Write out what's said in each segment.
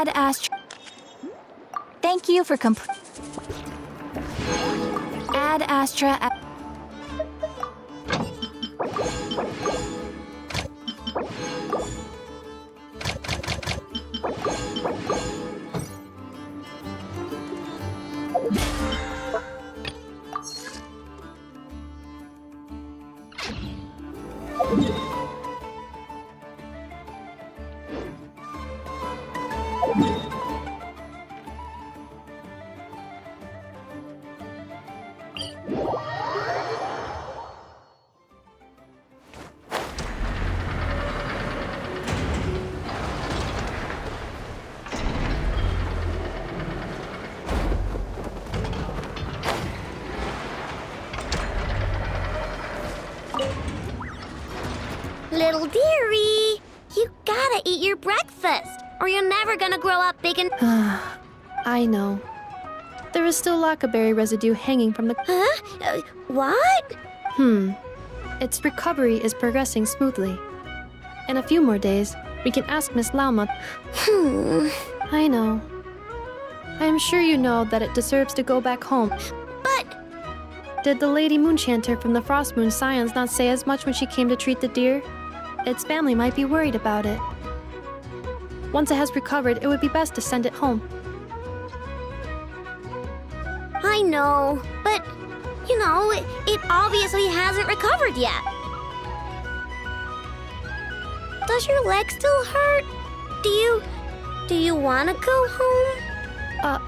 Add Astra. Thank you for Add Astra. Little dearie, you gotta eat your breakfast, or you're never gonna grow up big and... I know. There is still lacquerberry residue hanging from the... Huh? What? Its recovery is progressing smoothly. In a few more days, we can ask Miss Lauma. I know. I am sure you know that it deserves to go back home. But... Did the Lady Moonchanter from the Frost Moon Scions not say as much when she came to treat the deer? Its family might be worried about it. Once it has recovered, it would be best to send it home. I know, but, you know, it obviously hasn't recovered yet. Does your leg still hurt? Do you want to go home?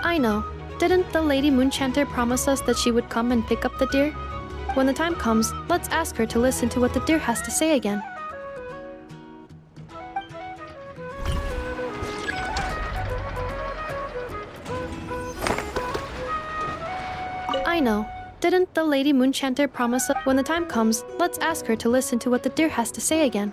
I know. Didn't the Lady Moonchanter promise us that she would come and pick up the deer? When the time comes, let's ask her to listen to what the deer has to say again. I know. Didn't the Lady Moonchanter promise us? When the time comes, let's ask her to listen to what the deer has to say again.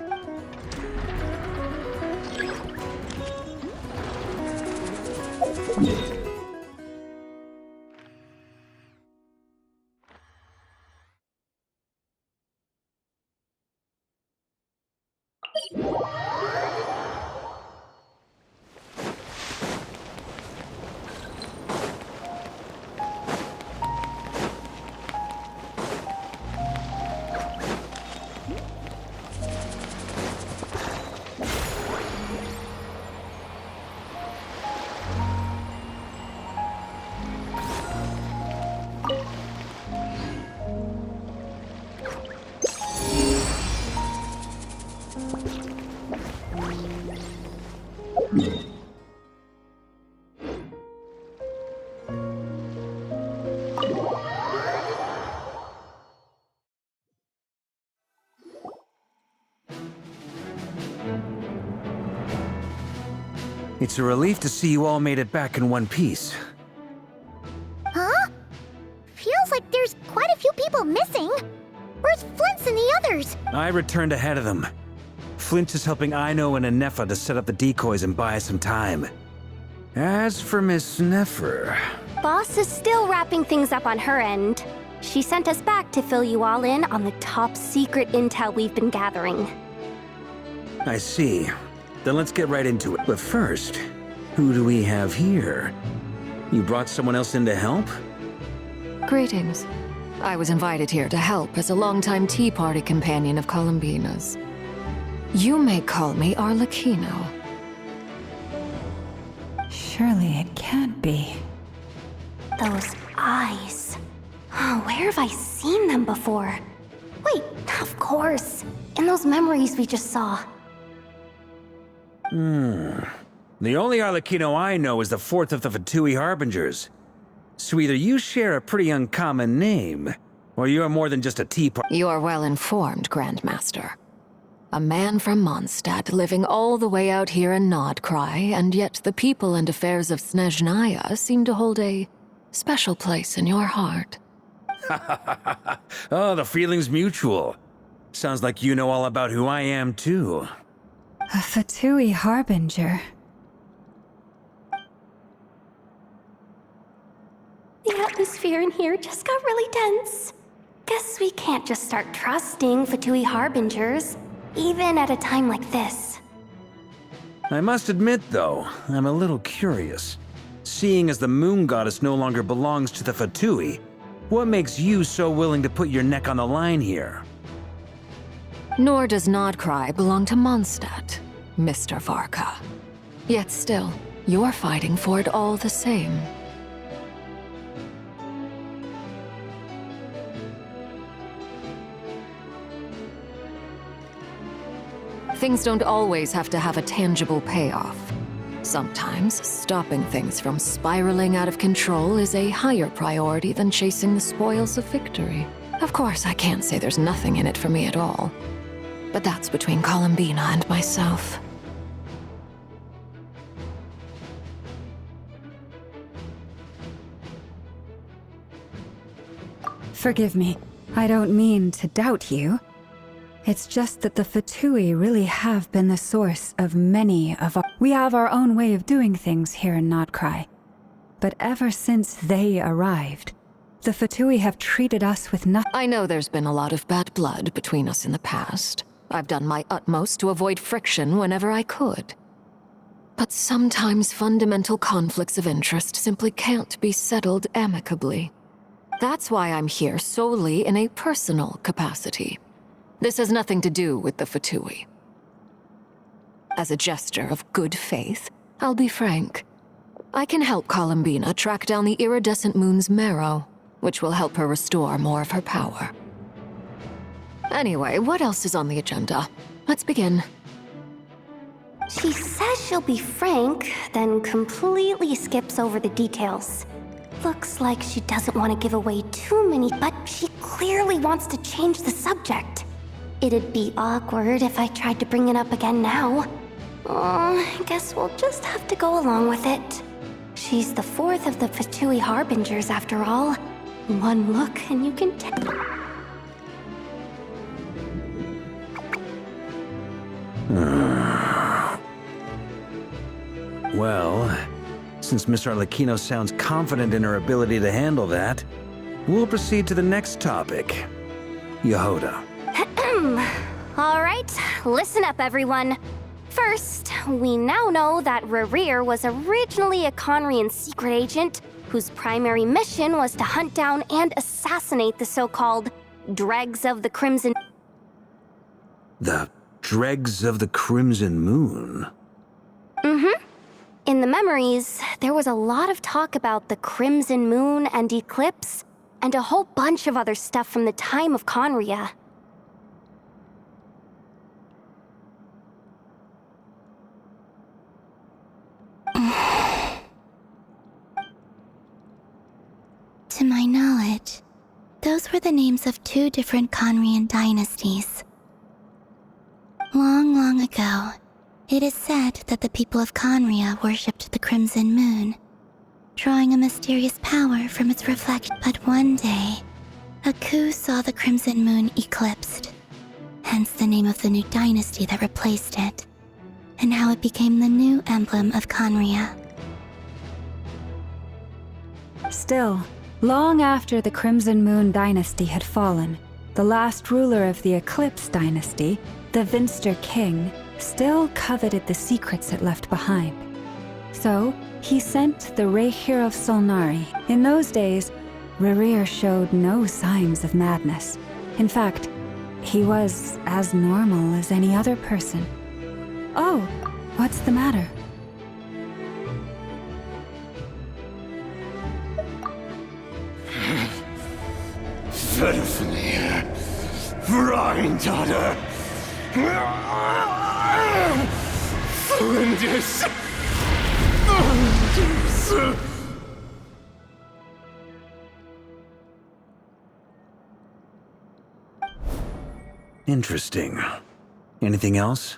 It's a relief to see you all made it back in one piece. Huh? Feels like there's quite a few people missing. Where's Flint's and the others? I returned ahead of them. Flint is helping Aino and Anefa to set up the decoys and buy some time. As for Miss Nefer... Boss is still wrapping things up on her end. She sent us back to fill you all in on the top secret intel we've been gathering. I see. Then let's get right into it. But first, who do we have here? You brought someone else in to help? Greetings. I was invited here to help as a longtime Tea Party companion of Columbina's. You may call me Arlecchino. Surely it can't be. Those eyes. Oh, where have I seen them before? Wait, of course. In those memories we just saw. The only Arlecchino I know is the fourth of the Fatui Harbingers. So either you share a pretty uncommon name, or you're more than just a tea party. You are well informed, Grandmaster. A man from Mondstadt living all the way out here in Nodcry, and yet the people and affairs of Snezhnaya seem to hold a special place in your heart. Oh, the feeling's mutual. Sounds like you know all about who I am, too. A Fatui Harbinger. The atmosphere in here just got really tense. Guess we can't just start trusting Fatui Harbingers, even at a time like this. I must admit, though, I'm a little curious. Seeing as the moon goddess no longer belongs to the Fatui, what makes you so willing to put your neck on the line here? Nor does Nodcry belong to Mondstadt, Mr. Varka. Yet still, you're fighting for it all the same. Things don't always have to have a tangible payoff. Sometimes, stopping things from spiraling out of control is a higher priority than chasing the spoils of victory. Of course, I can't say there's nothing in it for me at all. But that's between Columbina and myself. Forgive me. I don't mean to doubt you. It's just that the Fatui really have been the source of many of our... We have our own way of doing things here in Nodcry. But ever since they arrived, the Fatui have treated us with nothing. I know there's been a lot of bad blood between us in the past. I've done my utmost to avoid friction whenever I could. But sometimes fundamental conflicts of interest simply can't be settled amicably. That's why I'm here solely in a personal capacity. This has nothing to do with the Fatui. As a gesture of good faith, I'll be frank. I can help Columbina track down the iridescent moon's marrow, which will help her restore more of her power. Anyway, what else is on the agenda? Let's begin. She says she'll be frank, then completely skips over the details. Looks like she doesn't want to give away too many, but she clearly wants to change the subject. It'd be awkward if I tried to bring it up again now. I guess we'll just have to go along with it. She's the fourth of the Fatui Harbingers, after all. One look and you can tell. Well, since Miss Arlecchino sounds confident in her ability to handle that, we'll proceed to the next topic. Yehoda. All right, listen up, everyone. First, we now know that Rerir was originally a Conrian secret agent whose primary mission was to hunt down and assassinate the so-called Dregs of the Crimson... The Dregs of the Crimson Moon? Mm-hmm. In the memories, there was a lot of talk about the Crimson Moon and Eclipse, and a whole bunch of other stuff from the time of Conria. To my knowledge, those were the names of two different Conrian dynasties. Long, long ago, it is said that the people of Conria worshipped the Crimson Moon, drawing a mysterious power from its reflection. But one day, a coup saw the Crimson Moon eclipsed, hence the name of the new dynasty that replaced it, and how it became the new emblem of Conria. Still, long after the Crimson Moon dynasty had fallen, the last ruler of the Eclipse dynasty, the Vinster King, still coveted the secrets it left behind. So, he sent the Rehir of Solnari. In those days, Rerir showed no signs of madness. In fact, he was as normal as any other person. Oh, what's the matter? Verfnir, Freindaughter, Flinders. Interesting. Anything else?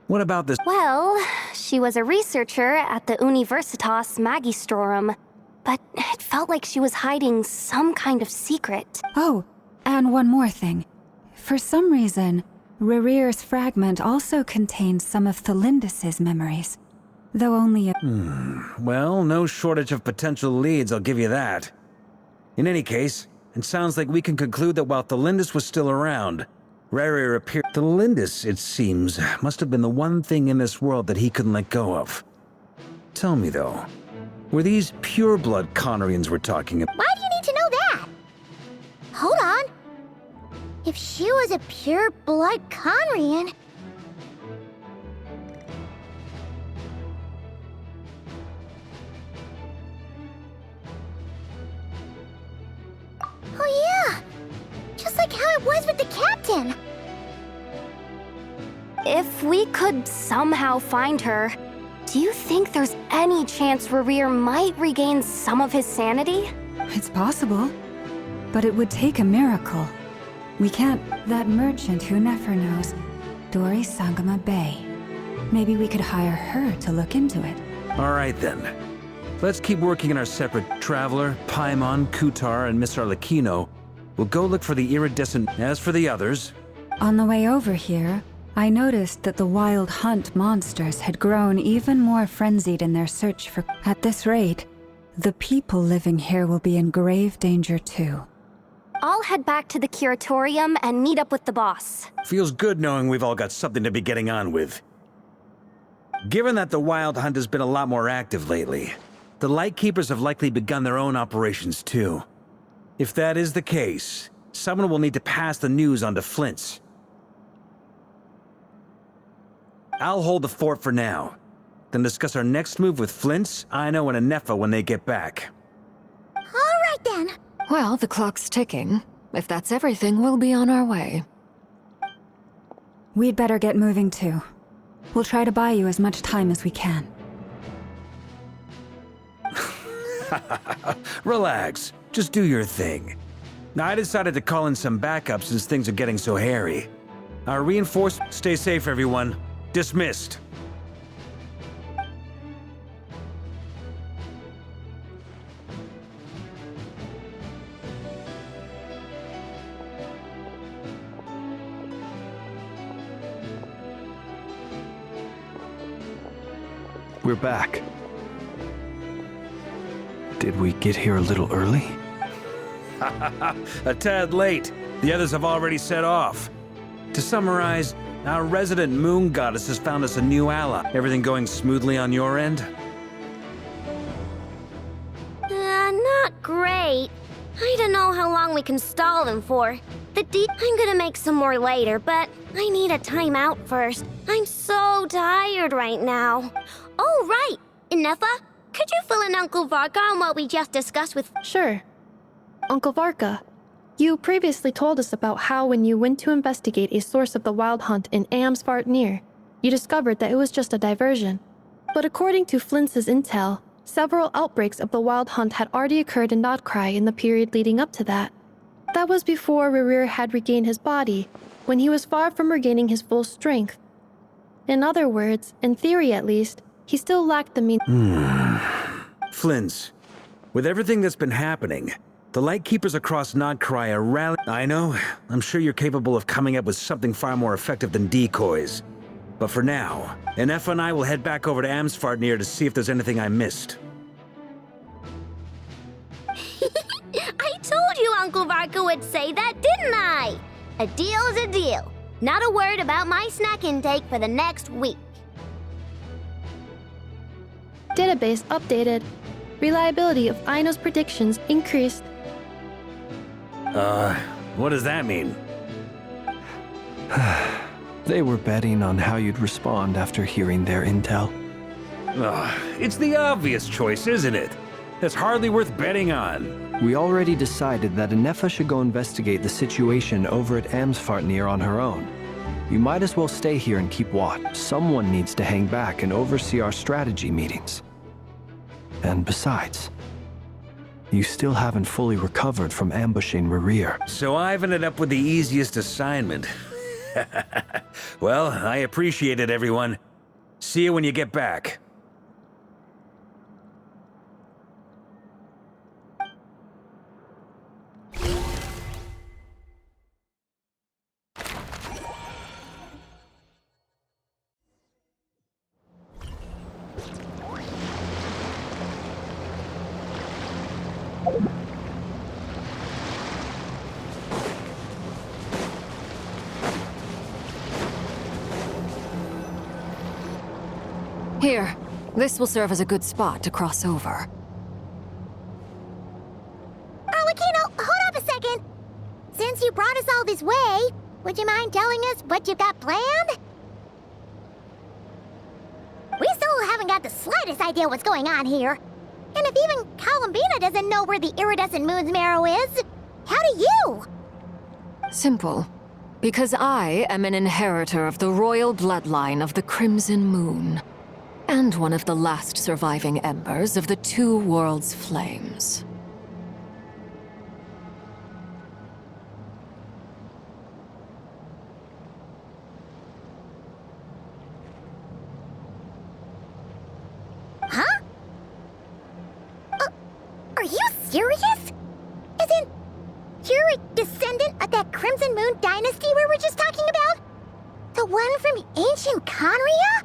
What about this? Well, she was a researcher at the Universitas Magistrorum, but it felt like she was hiding some kind of secret. Oh, and one more thing. For some reason, Rerir's fragment also contains some of Thelindis' memories, though only a... Well, no shortage of potential leads, I'll give you that. In any case, it sounds like we can conclude that while Thelindis was still around, Rarier appeared. The Lindis, it seems, must have been the one thing in this world that he couldn't let go of. Tell me, though, were these pure-blood Conorians we're talking about? Why do you need to know that? Hold on. If she was a pure-blood Conrian... Oh yeah! Just like how it was with the captain! If we could somehow find her, do you think there's any chance Rarier might regain some of his sanity? It's possible, but it would take a miracle. We can't... That merchant who Nefer knows, Dori Sangama Bay. Maybe we could hire her to look into it. All right, then. Let's keep working in our separate Traveler, Paimon, Kutar, and Miss Arlecchino. We'll go look for the iridescent... As for the others... On the way over here, I noticed that the Wild Hunt monsters had grown even more frenzied in their search for... At this rate, the people living here will be in grave danger too. I'll head back to the curatorium and meet up with the boss. Feels good knowing we've all got something to be getting on with. Given that the Wild Hunt has been a lot more active lately, the Lightkeepers have likely begun their own operations too. If that is the case, someone will need to pass the news on to Flint's. I'll hold the fort for now, then discuss our next move with Flint's, Aino, and Anefa when they get back. All right then. Well, the clock's ticking. If that's everything, we'll be on our way. We'd better get moving too. We'll try to buy you as much time as we can. Relax. Just do your thing. I decided to call in some backup since things are getting so hairy. Our reinforcements... Stay safe, everyone. Dismissed. We're back. Did we get here a little early? A tad late. The others have already set off. To summarize, our resident moon goddess has found us a new ally. Everything going smoothly on your end? Not great. I don't know how long we can stall them for. I'm gonna make some more later, but I need a timeout first. I'm so tired right now. Oh, right! Inefa, could you fill in Uncle Varka on what we just discussed with... Sure. Uncle Varka, you previously told us about how when you went to investigate a source of the Wild Hunt in Amsvartnir, you discovered that it was just a diversion. But according to Flint's intel, several outbreaks of the Wild Hunt had already occurred in Nodcry in the period leading up to that. That was before Rarier had regained his body, when he was far from regaining his full strength. In other words, in theory at least, he still lacked the means. Flint's, with everything that's been happening, the Lightkeepers across Nodcry are rallying. I know, I'm sure you're capable of coming up with something far more effective than decoys. But for now, Inefa and I will head back over to Amsvartnir to see if there's anything I missed. I told you Uncle Varka would say that, didn't I? A deal is a deal. Not a word about my snack intake for the next week. Database updated. Reliability of Aino's predictions increased. What does that mean? They were betting on how you'd respond after hearing their intel. It's the obvious choice, isn't it? That's hardly worth betting on. We already decided that Anefa should go investigate the situation over at Amsvartnir on her own. You might as well stay here and keep watch. Someone needs to hang back and oversee our strategy meetings. And besides, you still haven't fully recovered from ambushing Rarier. So I've ended up with the easiest assignment. Well, I appreciate it, everyone. See you when you get back. Here, this will serve as a good spot to cross over. Arlecchino, hold up a second! Since you brought us all this way, would you mind telling us what you've got planned? We still haven't got the slightest idea what's going on here. And if even Columbina doesn't know where the iridescent moon's marrow is, how do you? Simple. Because I am an inheritor of the royal bloodline of the Crimson Moon, and one of the last surviving embers of the Two Worlds' flames. Huh? Are you serious? As in, you're a descendant of that Crimson Moon dynasty we were just talking about? The one from ancient Conria?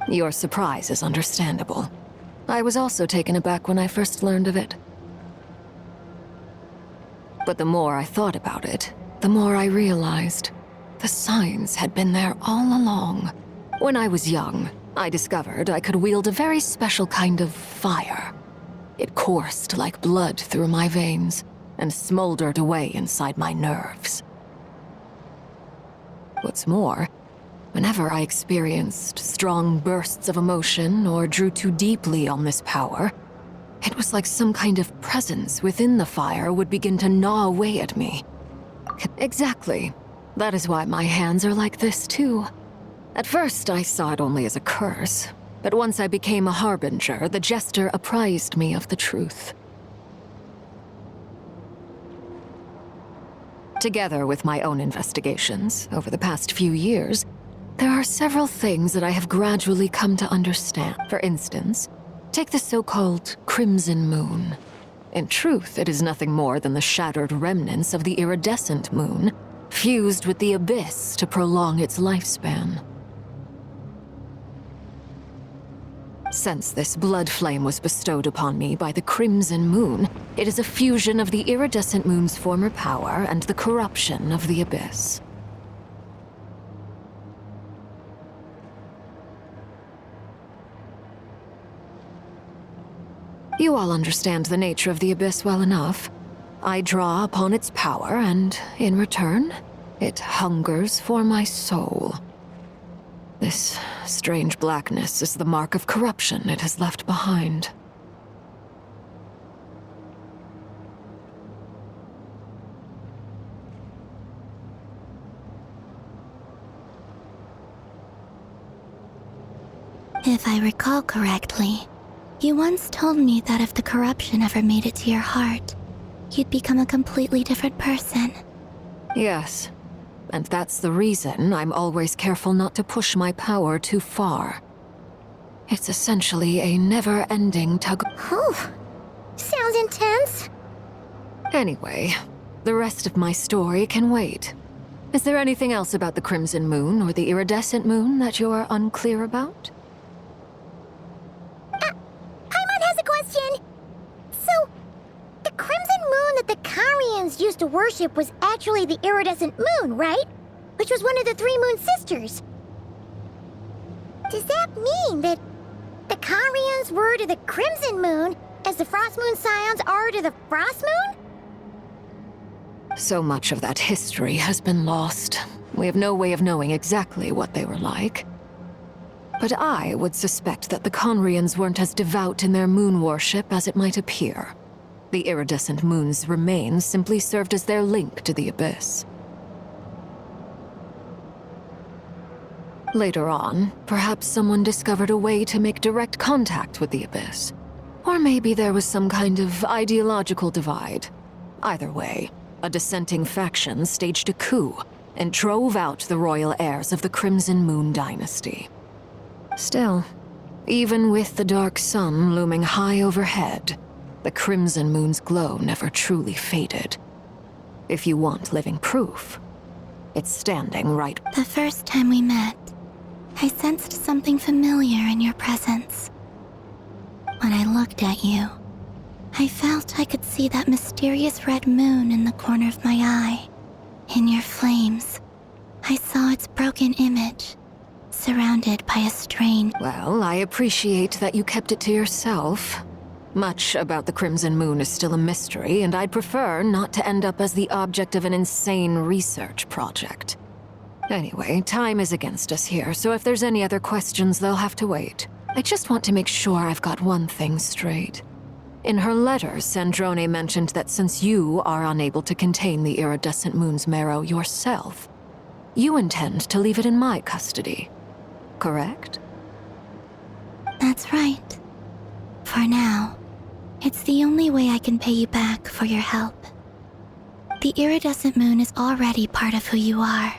Your surprise is understandable. I was also taken aback when I first learned of it. But the more I thought about it, the more I realized the signs had been there all along. When I was young, I discovered I could wield a very special kind of fire. It coursed like blood through my veins and smoldered away inside my nerves. What's more, whenever I experienced strong bursts of emotion or drew too deeply on this power, it was like some kind of presence within the fire would begin to gnaw away at me. Exactly. That is why my hands are like this too. At first, I saw it only as a curse, but once I became a harbinger, the jester apprised me of the truth. Together with my own investigations, over the past few years, there are several things that I have gradually come to understand. For instance, take the so-called Crimson Moon. In truth, it is nothing more than the shattered remnants of the iridescent moon, fused with the abyss to prolong its lifespan. Since this blood flame was bestowed upon me by the Crimson Moon, it is a fusion of the iridescent moon's former power and the corruption of the abyss. You all understand the nature of the abyss well enough. I draw upon its power, and in return, it hungers for my soul. This strange blackness is the mark of corruption it has left behind. If I recall correctly, you once told me that if the corruption ever made it to your heart, you'd become a completely different person. Yes, and that's the reason I'm always careful not to push my power too far. It's essentially a never-ending tug. Whew. Sounds intense. Anyway, the rest of my story can wait. Is there anything else about the Crimson Moon or the Iridescent Moon that you're unclear about? Paimon has a question. So, the Crimson Moon that the Carians used to worship was actually the Iridescent Moon, right? Which was one of the three Moon Sisters. Does that mean that the Carians were to the Crimson Moon as the Frost Moon Scions are to the Frost Moon? So much of that history has been lost. We have no way of knowing exactly what they were like. But I would suspect that the Conrians weren't as devout in their moon worship as it might appear. The iridescent moon's remains simply served as their link to the abyss. Later on, perhaps someone discovered a way to make direct contact with the abyss. Or maybe there was some kind of ideological divide. Either way, a dissenting faction staged a coup and drove out the royal heirs of the Crimson Moon dynasty. Still, even with the dark sun looming high overhead, the Crimson Moon's glow never truly faded. If you want living proof, it's standing right. The first time we met, I sensed something familiar in your presence. When I looked at you, I felt I could see that mysterious red moon in the corner of my eye. In your flames, I saw its broken image, surrounded by a strange... Well, I appreciate that you kept it to yourself. Much about the Crimson Moon is still a mystery, and I'd prefer not to end up as the object of an insane research project. Anyway, time is against us here, so if there's any other questions, they'll have to wait. I just want to make sure I've got one thing straight. In her letter, Sandrone mentioned that since you are unable to contain the iridescent moon's marrow yourself, you intend to leave it in my custody. Correct? That's right. For now, it's the only way I can pay you back for your help. The iridescent moon is already part of who you are,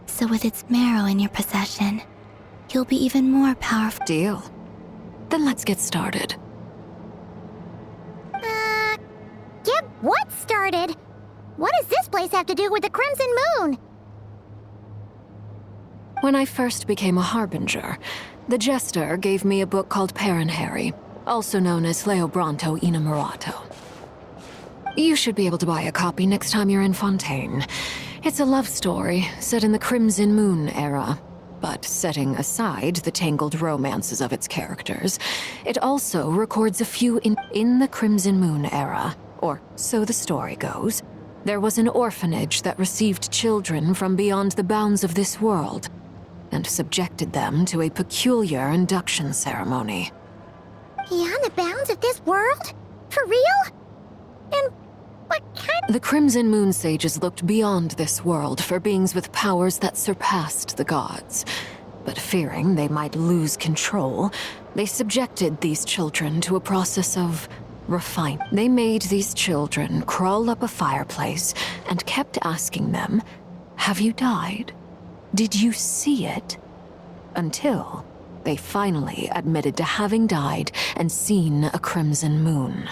so with its marrow in your possession, you'll be even more powerful. Deal. Then let's get started. Get what started? What does this place have to do with the Crimson Moon? When I first became a Harbinger, the Jester gave me a book called Paranhari, also known as Leobranto Inamorato. You should be able to buy a copy next time you're in Fontaine. It's a love story set in the Crimson Moon era, but setting aside the tangled romances of its characters, it also records a few in the Crimson Moon era, or so the story goes. There was an orphanage that received children from beyond the bounds of this world, and subjected them to a peculiar induction ceremony. Beyond the bounds of this world? For real? And what kind... The Crimson Moon sages looked beyond this world for beings with powers that surpassed the gods. But fearing they might lose control, they subjected these children to a process of refinement. They made these children crawl up a fireplace and kept asking them, "Have you died? Did you see it?" Until they finally admitted to having died and seen a crimson moon.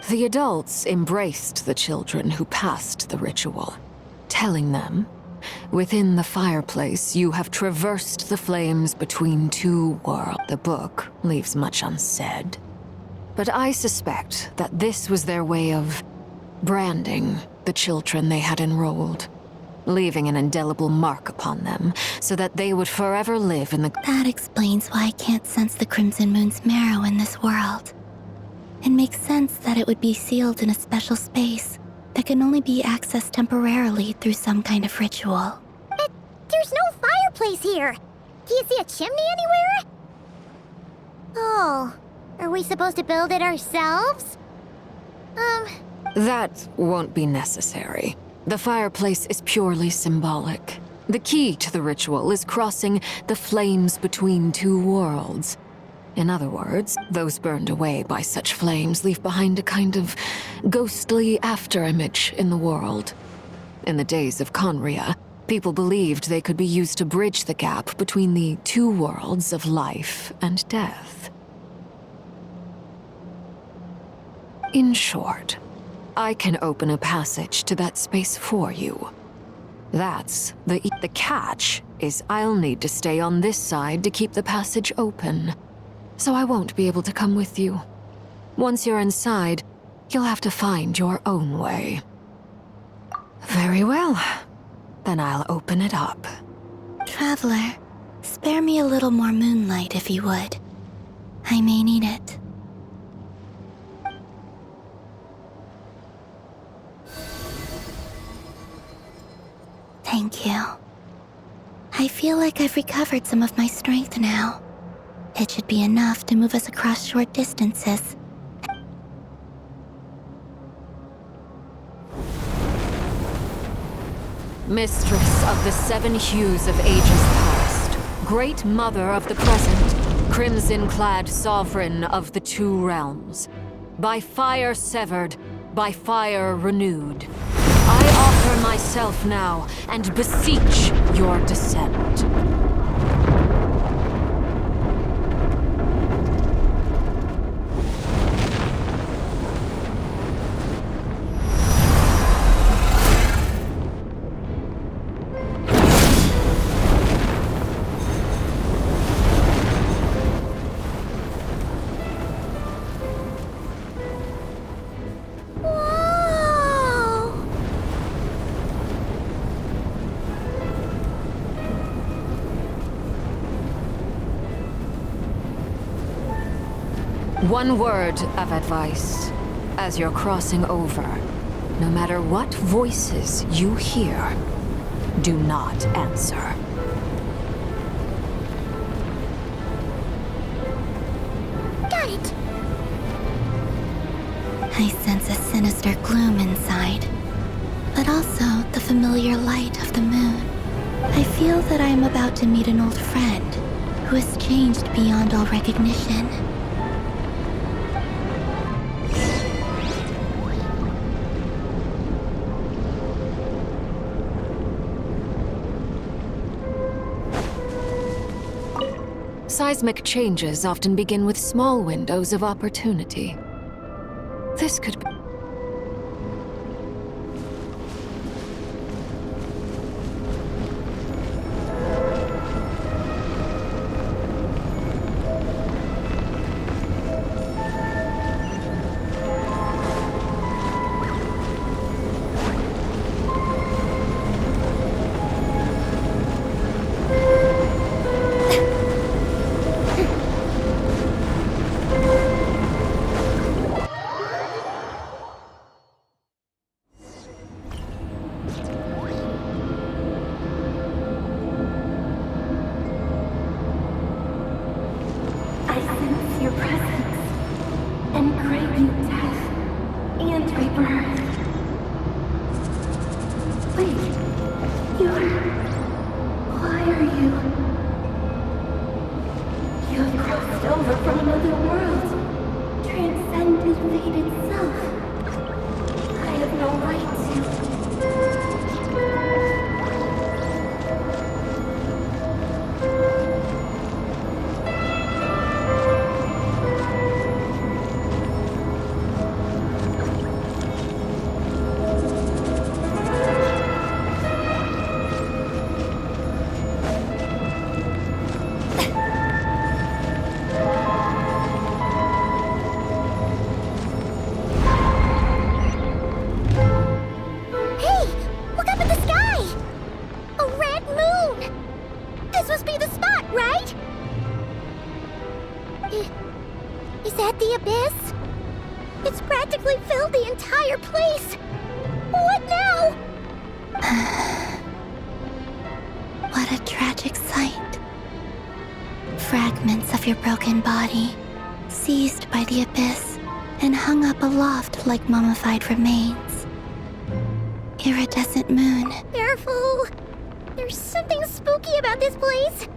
The adults embraced the children who passed the ritual, telling them, "Within the fireplace, you have traversed the flames between two worlds." The book leaves much unsaid, but I suspect that this was their way of branding the children they had enrolled, leaving an indelible mark upon them so that they would forever live in the... That explains why I can't sense the Crimson Moon's marrow in this world. It makes sense that it would be sealed in a special space that can only be accessed temporarily through some kind of ritual. But there's no fireplace here. Do you see a chimney anywhere? Oh, are we supposed to build it ourselves? That won't be necessary. The fireplace is purely symbolic. The key to the ritual is crossing the flames between two worlds. In other words, those burned away by such flames leave behind a kind of ghostly afterimage in the world. In the days of Conria, people believed they could be used to bridge the gap between the two worlds of life and death. In short, I can open a passage to that space for you. That's the catch is I'll need to stay on this side to keep the passage open, so I won't be able to come with you. Once you're inside, you'll have to find your own way. Very well. Then I'll open it up. Traveler, spare me a little more moonlight if you would. I may need it. Thank you. I feel like I've recovered some of my strength now. It should be enough to move us across short distances. Mistress of the seven hues of ages past, great mother of the present, crimson-clad sovereign of the two realms, by fire severed, by fire renewed, I offer myself now and beseech your descent. One word of advice. As you're crossing over, no matter what voices you hear, do not answer. Got it. I sense a sinister gloom inside, but also the familiar light of the moon. I feel that I am about to meet an old friend who has changed beyond all recognition. Seismic changes often begin with small windows of opportunity. This could be... I sense your presence and crave you death and rebirth. Wait, why are you? You have crossed over from another world, transcended fate itself. I have no right to. Hey! Look up at the sky! A red moon! This must be the spot, right? Is that the abyss? It's practically filled the entire place! What now? What a tragic sight. Fragments of your broken body, seized by the abyss, and hung up aloft like mummified remains. Iridescent moon. Careful! There's something spooky about this place.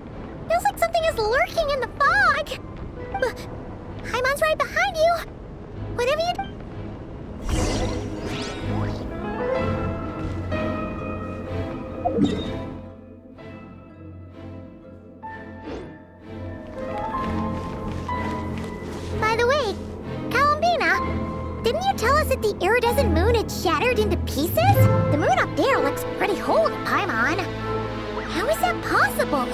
Feels like something is lurking in the fog. Haimon's right behind you. Whatever you... By the way, Columbina, didn't you tell us that the iridescent moon had shattered into pieces? The moon up there looks pretty whole to Paimon. How is that possible?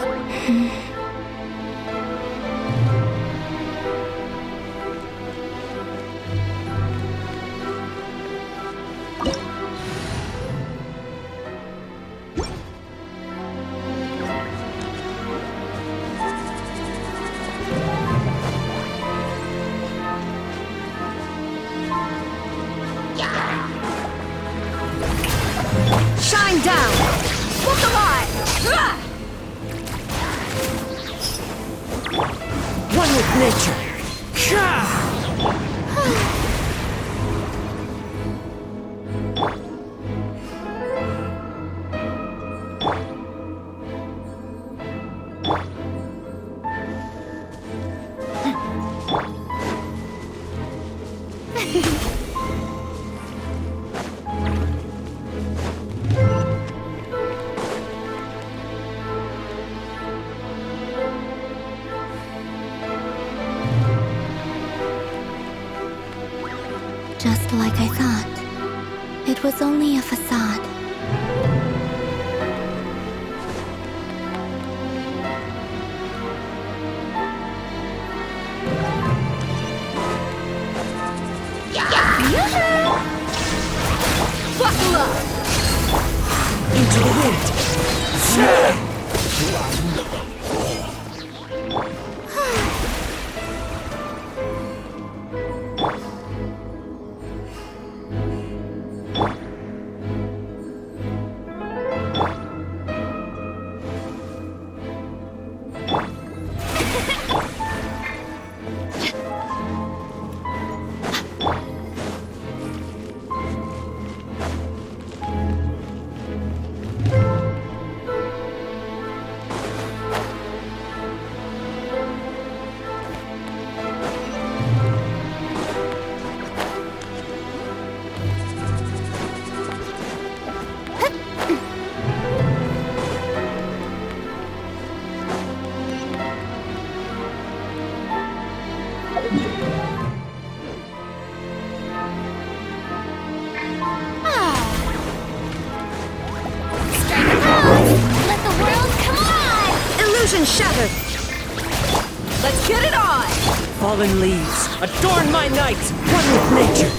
Shine down! Look alive! One with nature. Just like I thought. It was only a facade. Buckle up! Into the wind. Let's get it on! Fallen leaves, adorn my night, one with nature.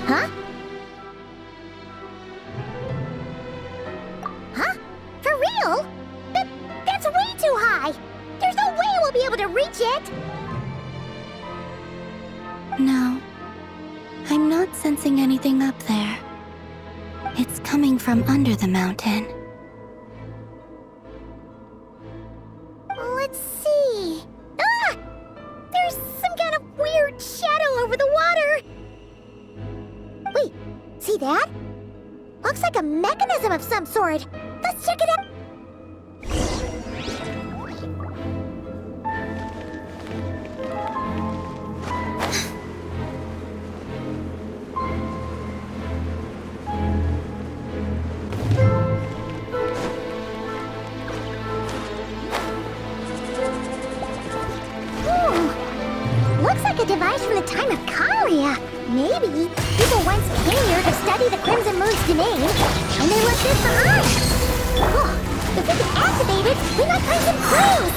Huh? Huh? For real? That's way too high! There's no way we'll be able to reach it! No. I'm not sensing anything up there. It's coming from under the mountain. Let's see... Ah! There's some kind of weird shadow over the water! Wait, see that? Looks like a mechanism of some sort. Let's check it out. Looks like a device from the time of Kalia. Maybe people once came here to study the Crimson Moon's domain, and they left this behind. Oh, if we can activate it, we might find some clues.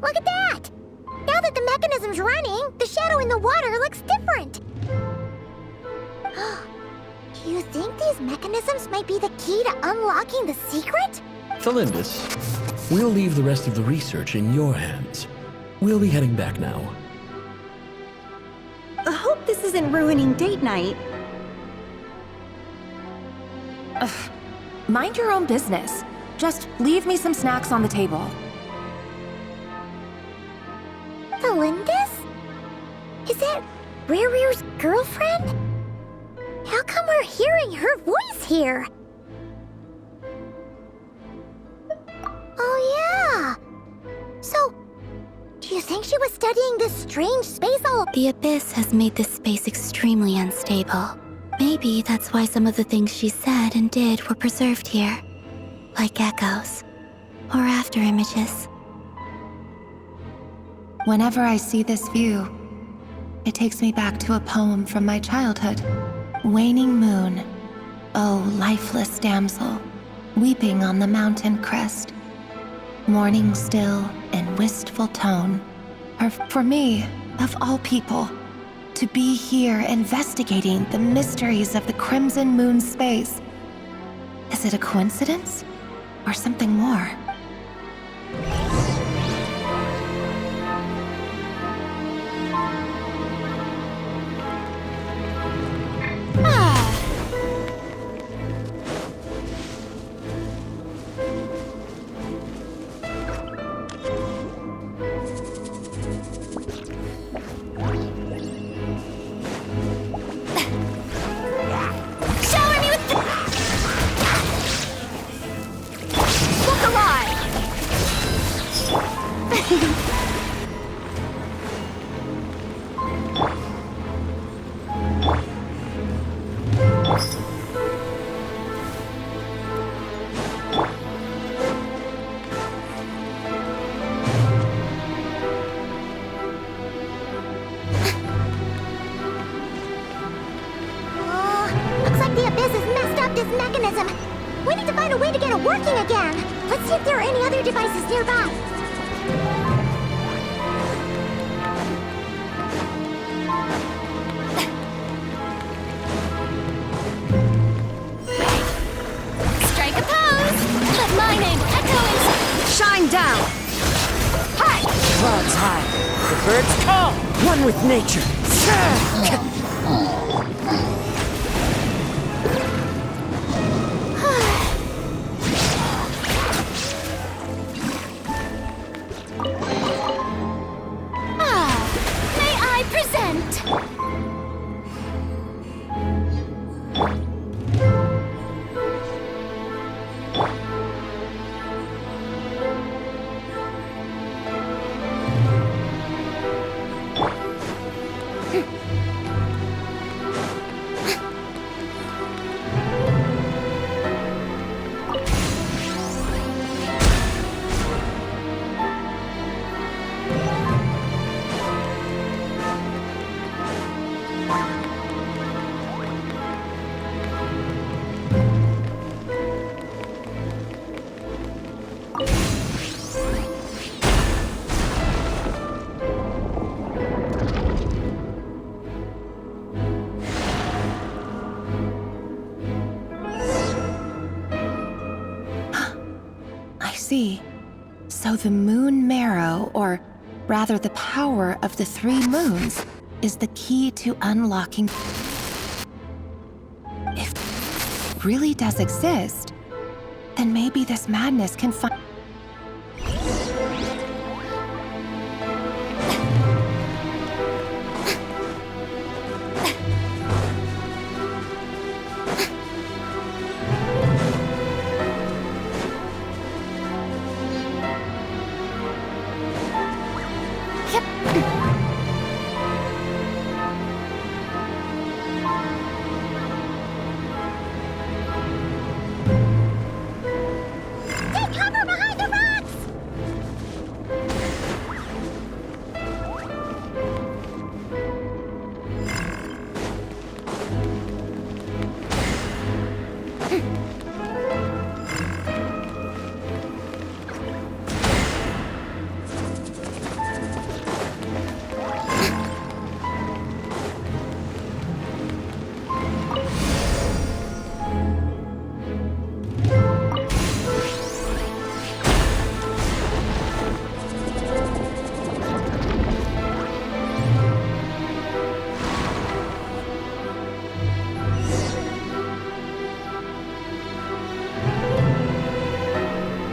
Look at that! Now that the mechanism's running, the shadow in the water looks different. Do you think these mechanisms might be the key to unlocking the secret? Thelindis, we'll leave the rest of the research in your hands. We'll be heading back now. I hope this isn't ruining date night. Ugh. Mind your own business. Just leave me some snacks on the table. Thelindis? Is that Rerear's girlfriend? How come we're hearing her voice here? Oh yeah! So, do you think she was studying this strange space all— The Abyss has made this space extremely unstable. Maybe that's why some of the things she said and did were preserved here. Like echoes. Or after images. Whenever I see this view, it takes me back to a poem from my childhood. Waning moon, oh lifeless damsel, weeping on the mountain crest. Mourning still and wistful tone. For me, of all people, to be here investigating the mysteries of the Crimson Moon space. Is it a coincidence? Or something more? Looks like the Abyss has messed up this mechanism. We need to find a way to get it working again. Let's see if there are any other devices nearby. birds call! One with nature! May I present? See. So the moon marrow, or rather the power of the 3 moons, is the key to unlocking. If it really does exist, then maybe this madness can find.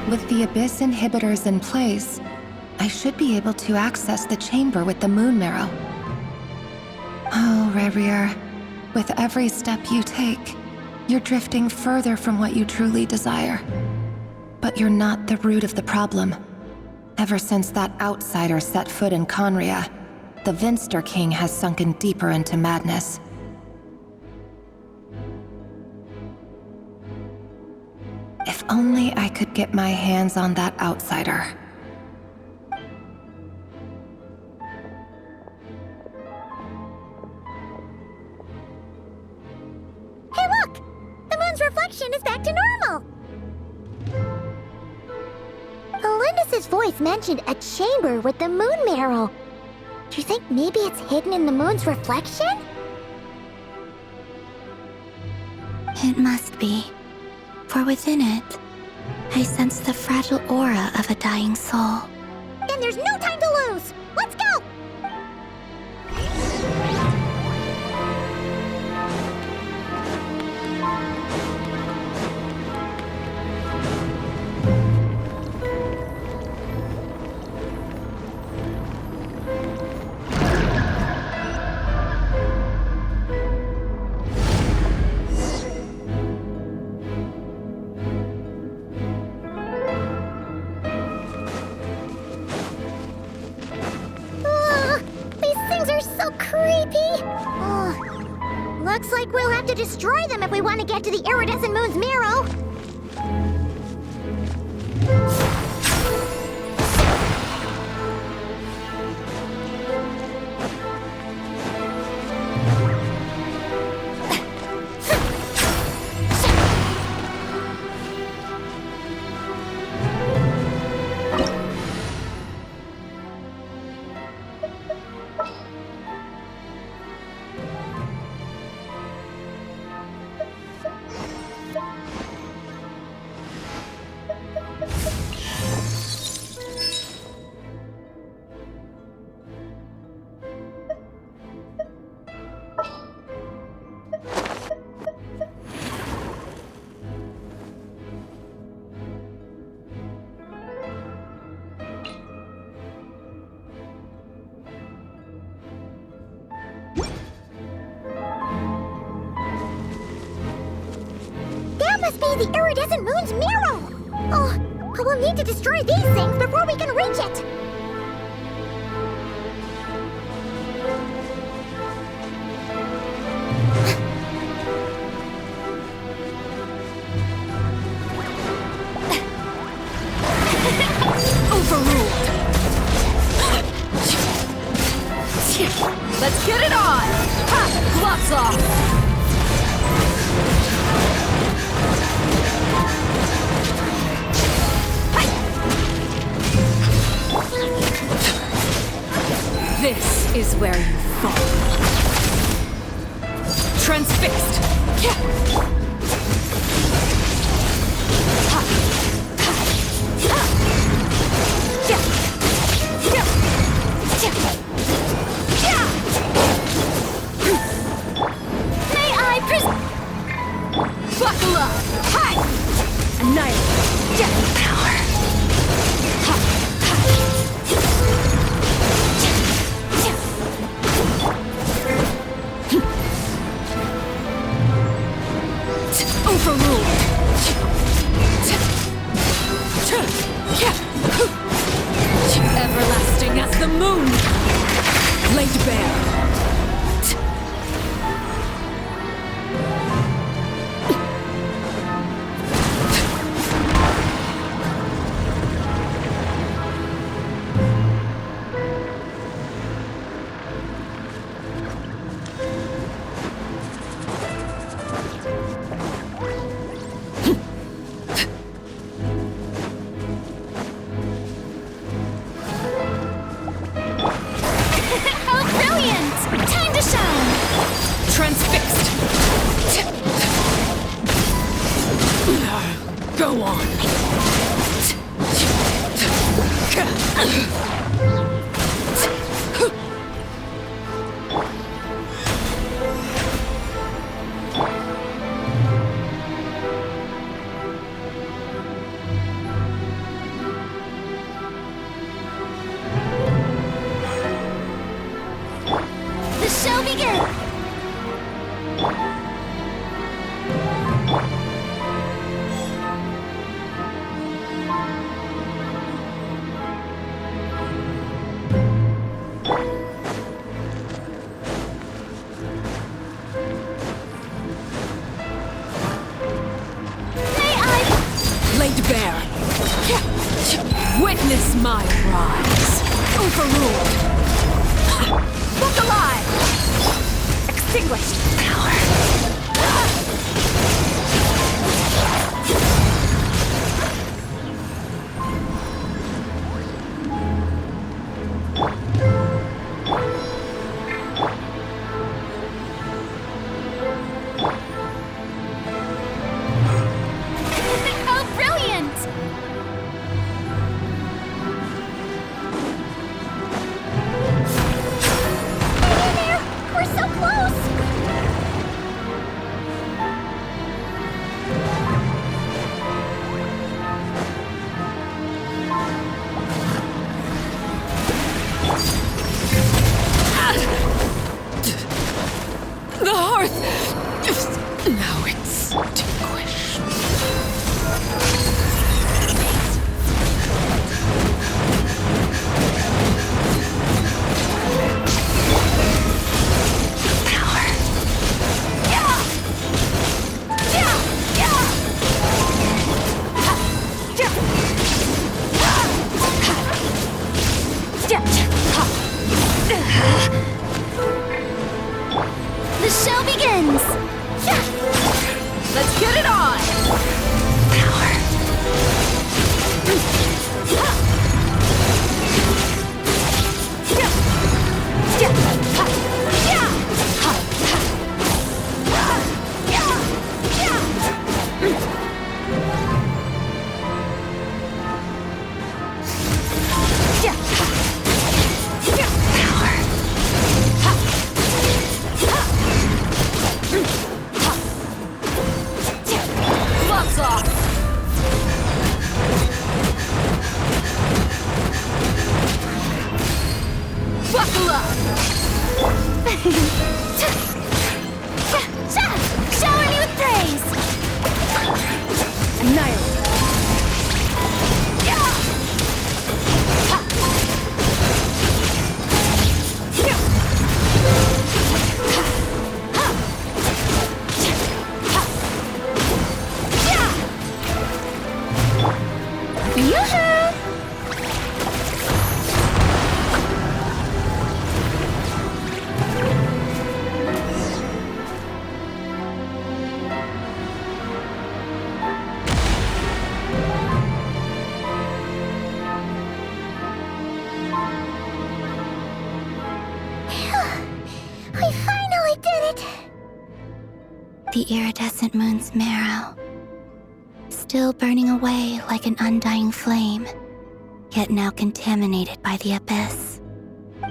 With the Abyss inhibitors in place, I should be able to access the chamber with the moon marrow. Oh, Rerir, with every step you take, you're drifting further from what you truly desire. But you're not the root of the problem. Ever since that outsider set foot in Conria, the Vinster King has sunken deeper into madness. If only I could get my hands on that outsider. Hey look! The moon's reflection is back to normal! Elendis' voice mentioned a chamber with the moon marrow. Do you think maybe it's hidden in the moon's reflection? It must be. For within it, I sense the fragile aura of a dying soul. Then there's no time to lose! Let's go! Looks like we'll have to destroy them if we want to get to the iridescent moon's marrow. must be the iridescent moon's mirror! Oh, but we'll need to destroy these things before we can reach it! Overruled! Let's get it on! Ha! Gloves off! This is where you fall. Transfixed! May I Buckle up! Hi! Annihilate! Death power! Overruled! Everlasting as the moon! Laid bare! Transfixed! Go on! The show begins! Laid bare. Witness my rise. Overruled. Look alive. Extinguished. Power. Oh, brilliant! Hey there! We're so close! The hearth! Now extinguished. Power. Yeah! Yeah! Yeah! Ha! Yeah! Ha! Ha! Yeah! Ha! The show begins! Let's get it on! Power. Gloves off! The iridescent moon's marrow, still burning away like an undying flame, yet now contaminated by the abyss.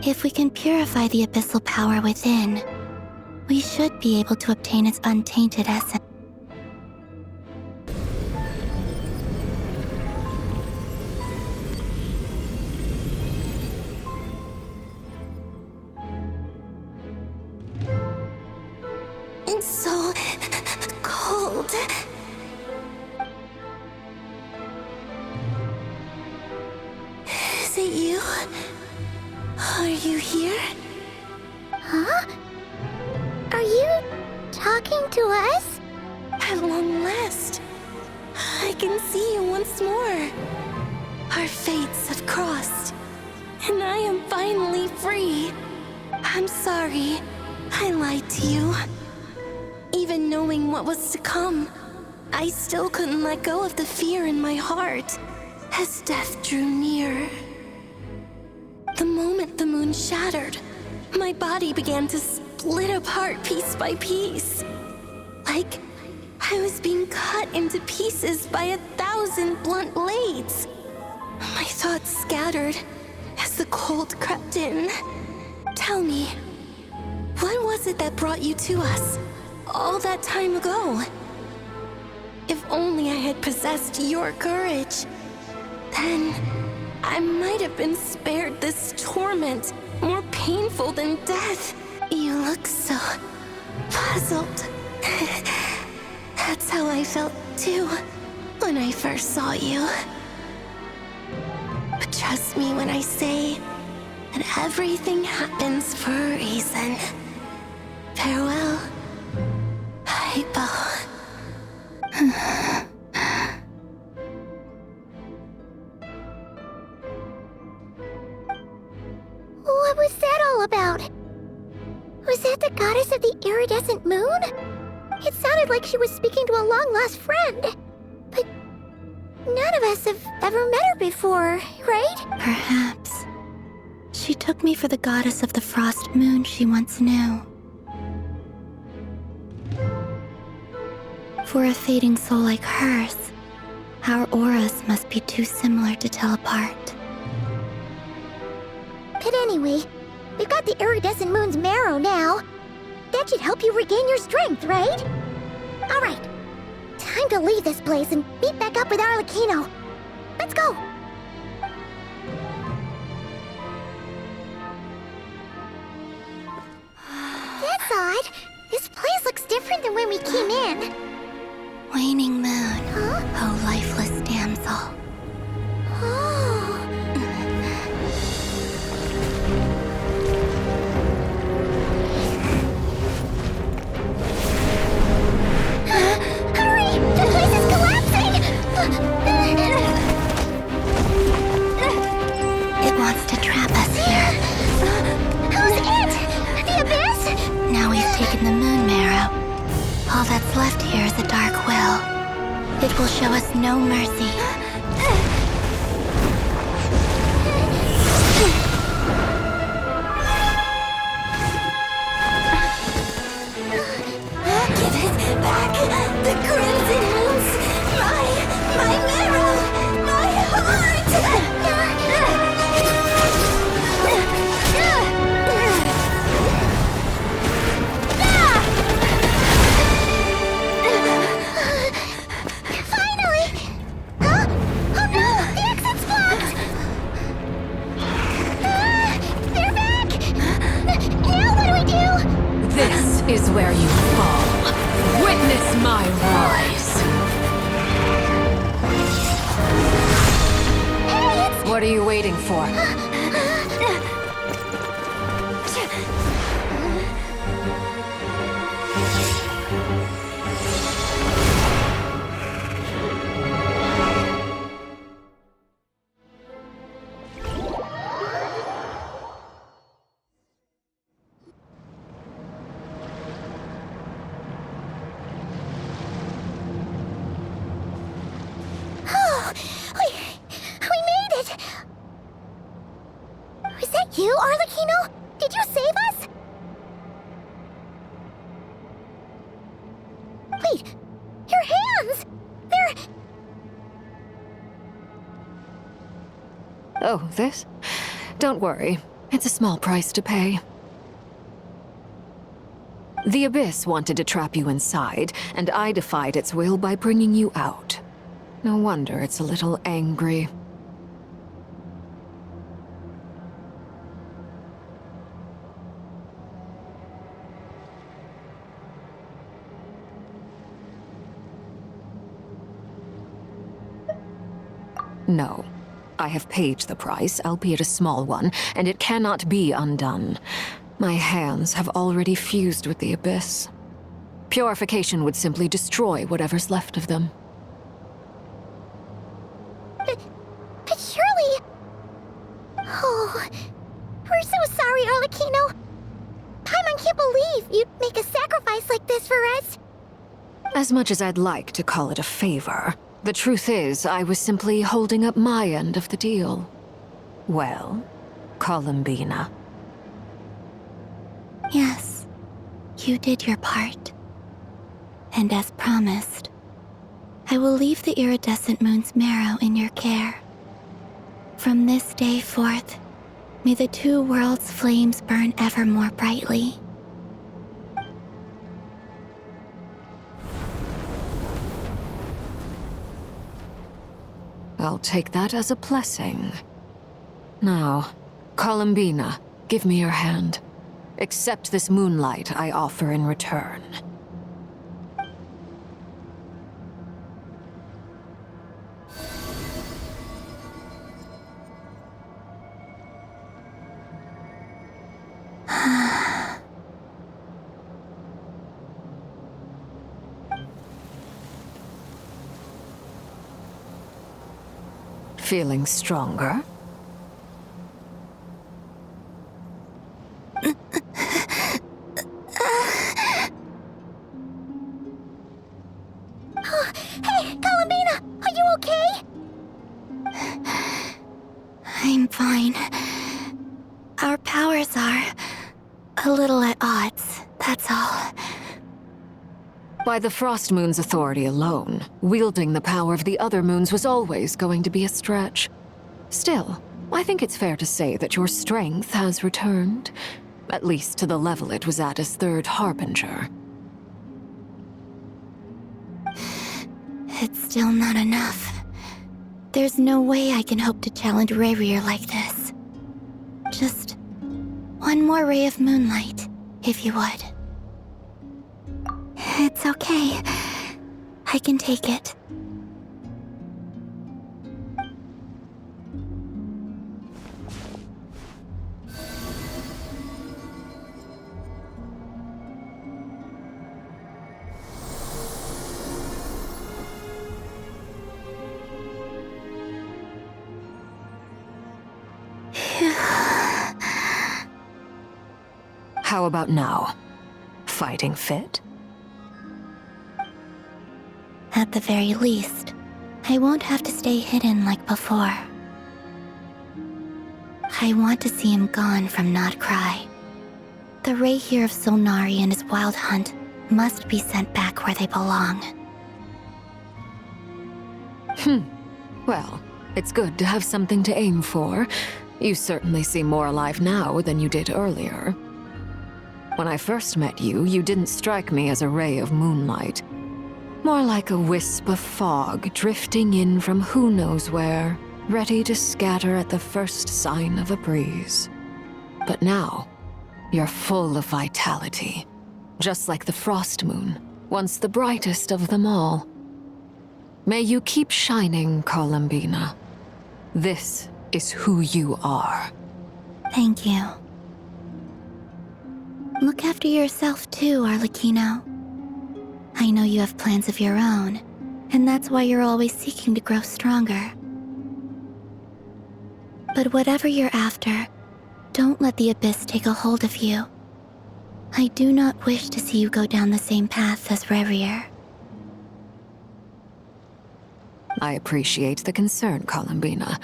If we can purify the abyssal power within, we should be able to obtain its untainted essence. It's so cold. Is it you? Are you here? Huh? Are you talking to us? At long last, I can see you once more. Our fates have crossed, and I am finally free. I'm sorry, I lied to you. Even knowing what was to come, I still couldn't let go of the fear in my heart as death drew near. The moment the moon shattered, my body began to split apart piece by piece. Like I was being cut into pieces by 1,000 blunt blades. My thoughts scattered as the cold crept in. Tell me, what was it that brought you to us all that time ago? If only I had possessed your courage, then I might have been spared this torment more painful than death. You look so puzzled. That's how I felt too when I first saw you. But trust me when I say that everything happens for a reason. Farewell, Hypo. What was that all about? Was that the goddess of the iridescent moon? It sounded like she was speaking to a long-lost friend. But none of us have ever met her before, right? Perhaps. She took me for the goddess of the frost moon she once knew. For a fading soul like hers, our auras must be too similar to tell apart. But anyway, we've got the iridescent moon's marrow now. That should help you regain your strength, right? Alright, time to leave this place and meet back up with Arlecchino. Let's go! That's odd. This place looks different than when we came in. Waning moon, Huh? oh lifeless damsel. Oh. Hurry! The place is collapsing! It wants to trap us here. Who's it? The abyss? Now we've taken the moon marrow. All that's left here is a dark will. It will show us no mercy. Give it back! The crimson moons! My marrow! My heart! Finally! Huh? Oh no! The exit's blocked! They're back! Now what do we do? This is where you fall. Witness my rise. Hey, it's... What are you waiting for? Oh, we made it! Oh, this? Don't worry. It's a small price to pay. The Abyss wanted to trap you inside, and I defied its will by bringing you out. No wonder it's a little angry. No. I have paid the price, albeit a small one, and it cannot be undone. My hands have already fused with the Abyss. Purification would simply destroy whatever's left of them. But surely... Oh, we're so sorry, Arlecchino. Paimon can't believe you'd make a sacrifice like this for us. As much as I'd like to call it a favor, the truth is I was simply holding up my end of the deal. Well, Columbina. Yes, you did your part. And as promised, I will leave the iridescent moon's marrow in your care. From this day forth, may the two worlds' flames burn ever more brightly. I'll take that as a blessing. Now, Columbina, give me your hand. Accept this moonlight I offer in return. Feeling stronger? Hey, Columbina, are you okay? I'm fine. Our powers are a little at odds, that's all. By the Frost Moon's authority alone, wielding the power of the other moons was always going to be a stretch. Still, I think it's fair to say that your strength has returned, at least to the level it was at as Third Harbinger. It's still not enough. There's no way I can hope to challenge Rayrier like this. Just one more ray of moonlight, if you would. It's okay. I can take it. How about now? Fighting fit? At the very least, I won't have to stay hidden like before. I want to see him gone from Not Cry. The Rayheer of Solnari and his wild hunt must be sent back where they belong. Well, it's good to have something to aim for. You certainly seem more alive now than you did earlier. When I first met you, you didn't strike me as a ray of moonlight. More like a wisp of fog drifting in from who knows where, ready to scatter at the first sign of a breeze. But now, you're full of vitality, just like the Frost Moon, once the brightest of them all. May you keep shining, Columbina. This is who you are. Thank you. Look after yourself too, Arlecchino. I know you have plans of your own, and that's why you're always seeking to grow stronger. But whatever you're after, don't let the Abyss take a hold of you. I do not wish to see you go down the same path as Rayrier. I appreciate the concern, Columbina.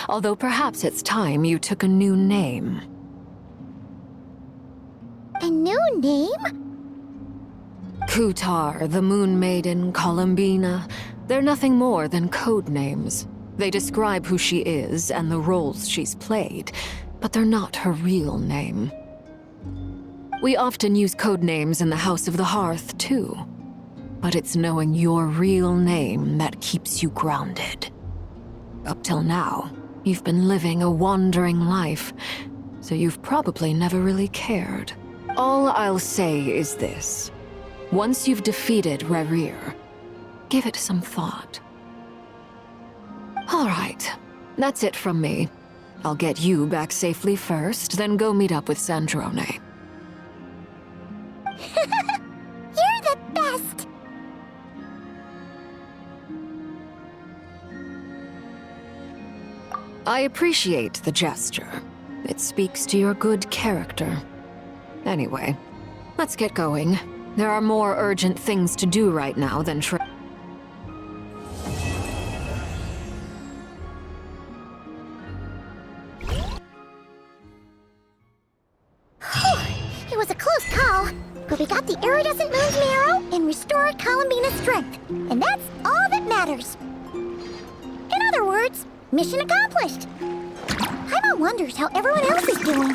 Although perhaps it's time you took a new name. A new name? Kutar, the Moon Maiden, Columbina, they're nothing more than code names. They describe who she is and the roles she's played, but they're not her real name. We often use code names in the House of the Hearth, too. But it's knowing your real name that keeps you grounded. Up till now, you've been living a wandering life, so you've probably never really cared. All I'll say is this. Once you've defeated Rerir, give it some thought. All right, that's it from me. I'll get you back safely first, then go meet up with Sandrone. You're the best! I appreciate the gesture. It speaks to your good character. Anyway, let's get going. There are more urgent things to do right now than It was a close call, but we got the iridescent moon's marrow and restored Columbina's strength, and that's all that matters. In other words, mission accomplished. Paimon wonders how everyone else is doing.